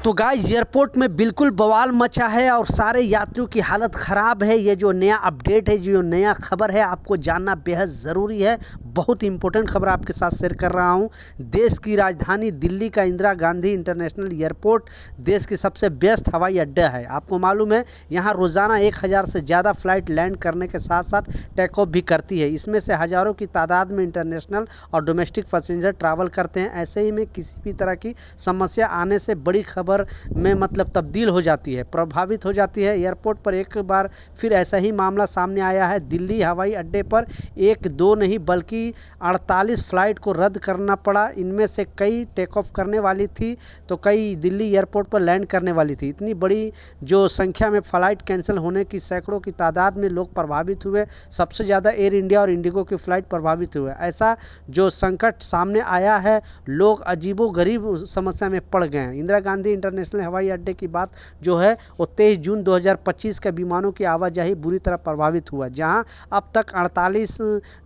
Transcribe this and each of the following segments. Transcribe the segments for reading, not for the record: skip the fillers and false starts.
तो guys airport में बिल्कुल बवाल मचा है और सारे यात्रियों की हालत ख़राब है। ये जो नया अपडेट है, जो नया खबर है, आपको जानना बेहद ज़रूरी है। बहुत इंपॉर्टेंट खबर आपके साथ शेयर कर रहा हूँ। देश की राजधानी दिल्ली का इंदिरा गांधी इंटरनेशनल एयरपोर्ट देश की सबसे व्यस्त हवाई अड्डा है। आपको मालूम है यहाँ रोज़ाना 1000 से ज़्यादा फ़्लाइट लैंड करने के साथ साथ टेक ऑफ भी करती है। इसमें से हज़ारों की तादाद में इंटरनेशनल और डोमेस्टिक पैसेंजर ट्रैवल करते हैं। ऐसे ही में किसी भी तरह की समस्या आने से बड़ी खबर में मतलब तब्दील हो जाती है, प्रभावित हो जाती है। एयरपोर्ट पर एक बार फिर ऐसा ही मामला सामने आया है। दिल्ली हवाई अड्डे पर एक दो नहीं बल्कि 48 फ़्लाइट को रद्द करना पड़ा। इनमें से कई टेक ऑफ करने वाली थी तो कई दिल्ली एयरपोर्ट पर लैंड करने वाली थी। इतनी बड़ी जो संख्या में फ़्लाइट कैंसिल होने की सैकड़ों की तादाद में लोग प्रभावित हुए। सबसे ज़्यादा एयर इंडिया और इंडिगो की फ़्लाइट प्रभावित हुए। ऐसा जो संकट सामने आया है, लोग अजीबोगरीब समस्या में पड़ गए हैं। इंदिरा गांधी इंटरनेशनल हवाई अड्डे की बात जो है वो 23 जून 2025 के विमानों की आवाजाही बुरी तरह प्रभावित हुआ, जहां अब तक 48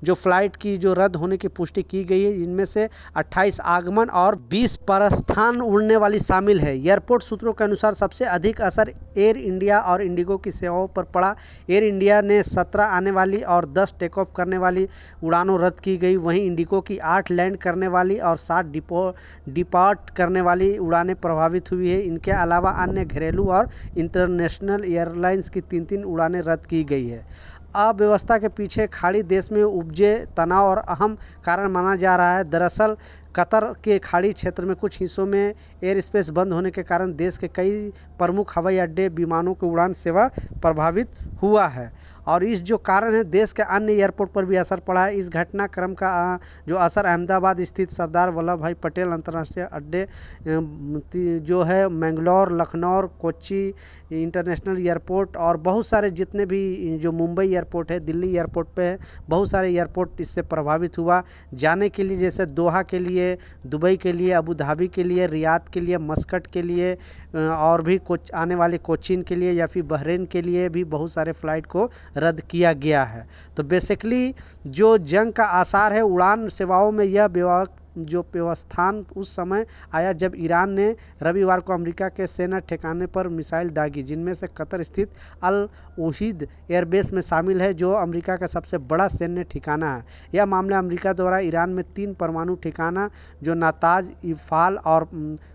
जो फ्लाइट की जो रद्द होने की पुष्टि की गई है। इनमें से 28 आगमन और 20 प्रस्थान उड़ने वाली शामिल है। एयरपोर्ट सूत्रों के अनुसार सबसे अधिक असर एयर इंडिया और इंडिगो की सेवाओं पर पड़ा। एयर इंडिया ने 17 आने वाली और 10 टेक ऑफ करने वाली उड़ानों रद्द की गई। वहीं इंडिगो की 8 लैंड करने वाली और 7 डिपार्ट करने वाली उड़ानें प्रभावित हुई है। इनके अलावा अन्य घरेलू और इंटरनेशनल एयरलाइंस की 3-3 उड़ानें रद्द की गई है। अव्यवस्था के पीछे खाड़ी देश में उपजे तनाव और अहम कारण माना जा रहा है। दरअसल कतर के खाड़ी क्षेत्र में कुछ हिस्सों में एयर स्पेस बंद होने के कारण देश के कई प्रमुख हवाई अड्डे विमानों की उड़ान सेवा प्रभावित हुआ है और इस जो कारण है देश के अन्य एयरपोर्ट पर भी असर पड़ा है। इस घटनाक्रम का जो असर अहमदाबाद स्थित सरदार वल्लभ भाई पटेल अंतर्राष्ट्रीय अड्डे जो है, मैंगलोर, लखनऊ, कोच्चि इंटरनेशनल एयरपोर्ट और बहुत सारे जितने भी जो मुंबई एयरपोर्ट है, दिल्ली एयरपोर्ट पे है, बहुत सारे एयरपोर्ट इससे प्रभावित हुआ। जाने के लिए जैसे दोहा के लिए, दुबई के लिए, अबू धाबी के लिए, रियाद के लिए, मस्कट के लिए और भी कुछ आने वाले कोचीन के लिए या फिर बहरीन के लिए भी बहुत सारे फ़्लाइट को रद्द किया गया है। तो बेसिकली जो जंग का आसार है उड़ान सेवाओं में, यह जो व्यवस्थान उस समय आया जब ईरान ने रविवार को अमेरिका के सेना ठिकाने पर मिसाइल दागी, जिनमें से कतर स्थित अल उहीद एयरबेस में शामिल है, जो अमेरिका का सबसे बड़ा सैन्य ठिकाना है। यह मामला अमेरिका द्वारा ईरान में 3 परमाणु ठिकाना जो नाताज, इफ़ाल और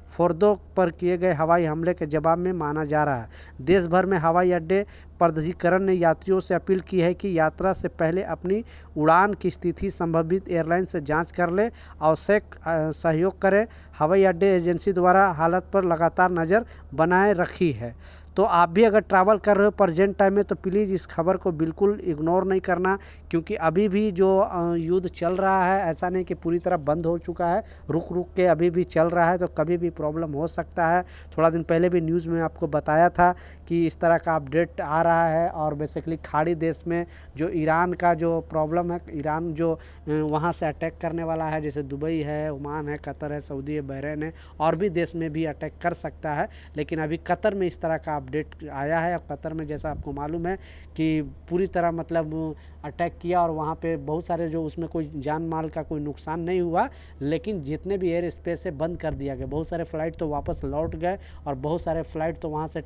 फोर्दो पर किए गए हवाई हमले के जवाब में माना जा रहा है। देश भर में हवाई अड्डे प्राधिकरण ने यात्रियों से अपील की है कि यात्रा से पहले अपनी उड़ान की स्थिति संबंधित एयरलाइन से जांच कर ले, आवश्यक सहयोग करें। हवाई अड्डे एजेंसी द्वारा हालत पर लगातार नज़र बनाए रखी है। तो आप भी अगर ट्रैवल कर रहे हो प्रेजेंट टाइम में तो प्लीज़ इस खबर को बिल्कुल इग्नोर नहीं करना, क्योंकि अभी भी जो युद्ध चल रहा है, ऐसा नहीं कि पूरी तरह बंद हो चुका है, रुक रुक के अभी भी चल रहा है, तो कभी भी प्रॉब्लम हो सकता है। थोड़ा दिन पहले भी न्यूज़ में आपको बताया था कि इस तरह का अपडेट आ रहा है और बेसिकली खाड़ी देश में जो ईरान का जो प्रॉब्लम है, ईरान जो वहाँ से अटैक करने वाला है, जैसे दुबई है, ओमान है, कतर है, सऊदी है, बहरीन है, और भी देश में भी अटैक कर सकता है। लेकिन अभी कतर में इस तरह का अपडेट आया है। और कतर में जैसा आपको मालूम है कि पूरी तरह मतलब अटैक किया और वहाँ पे बहुत सारे जो उसमें कोई जान माल का कोई नुकसान नहीं हुआ, लेकिन जितने भी एयर स्पेस है बंद कर दिया गया। बहुत सारे फ़्लाइट तो वापस लौट गए और बहुत सारे फ़्लाइट तो वहाँ से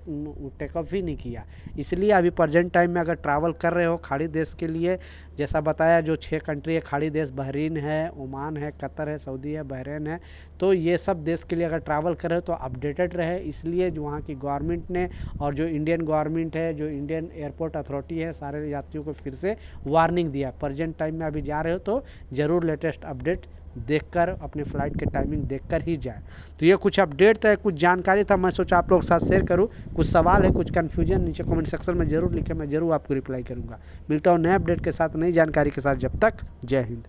टेक ऑफ ही नहीं किया। इसलिए अभी प्रेजेंट टाइम में अगर ट्रैवल कर रहे हो खाड़ी देश के लिए, जैसा बताया जो 6 कंट्री है खाड़ी देश, बहरीन है, ओमान है, कतर है, सऊदी है, बहरीन है, तो ये सब देश के लिए अगर ट्रैवल कर रहे हो तो अपडेटेड रहे। इसलिए जो वहाँ की गवर्नमेंट ने और जो इंडियन गवर्नमेंट है, जो इंडियन एयरपोर्ट अथॉरिटी है, सारे यात्रियों को फिर से वार्निंग दिया। प्रेजेंट टाइम में अभी जा रहे हो तो ज़रूर लेटेस्ट अपडेट देखकर अपने फ़्लाइट के टाइमिंग देखकर ही जाए। तो ये कुछ अपडेट था, कुछ जानकारी था, मैं सोचा आप लोग के साथ शेयर करूँ। कुछ सवाल है, कुछ कन्फ्यूजन, नीचे कमेंट सेक्शन में ज़रूर लिखें, मैं ज़रूर आपको रिप्लाई करूँगा। मिलता हूँ नए अपडेट के साथ, नई जानकारी के साथ। जब तक जय हिंद।